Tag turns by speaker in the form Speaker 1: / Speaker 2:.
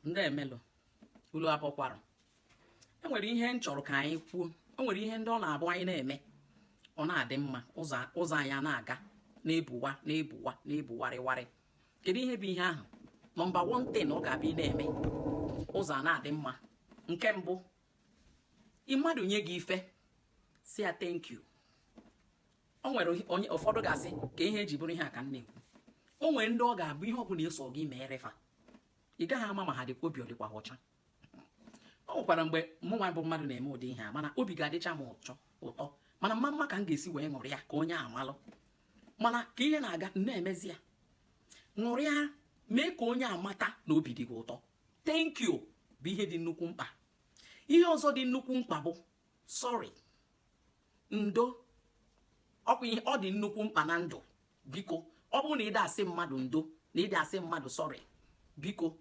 Speaker 1: ndị emelụ ulu abụkwara enwere ihe m chọrọ ka anyị kwuo. O nwere ihe ndị ọ na-abụ anyị na-eme ọ na-adị mma ụzọ anyị na-aga na-ebuwarịwarị. Kedu ihe bụ ihe ahụ? Nọmba 1 thing ọ ga-abịa na-eme ụzọ a na-adị mma. Nke mbụ, mmadụ nye gị ife si ya thank you. O nwere onye ụfọdụ ga-asị ka ihe eji bụrụ ihe a ka m na-ekwu. O nwere ndị ọ ga-abụ ihe ọbụla eso gị mere fa ị gaghị ama ma ha dịkwa obi ọ dịkwa ọcha. O nwekwara mgbe mụnwa bụ mmadụ na-eme ụdị ihe a mana obi ga-adịcha m ụtọ mana mma ka m ga-esi wee ṅụrụ ya ka onye amalụ mana ka ihe na-aga na-emezi ya ṅụrụ ya mee ka onye amata na obi dị gị ụtọ. Thank you bụ ihe dị nnukwu mkpa. Ihe ọzọ dị nnukwu mkpa bụ sorry. Ndo ọkwa ihe ọ dị nnukwu mkpa na ndụ. Biko ọ bụrụ na ị da-asị mmadụ ndo na ị da-asị mmadụ sorry, biko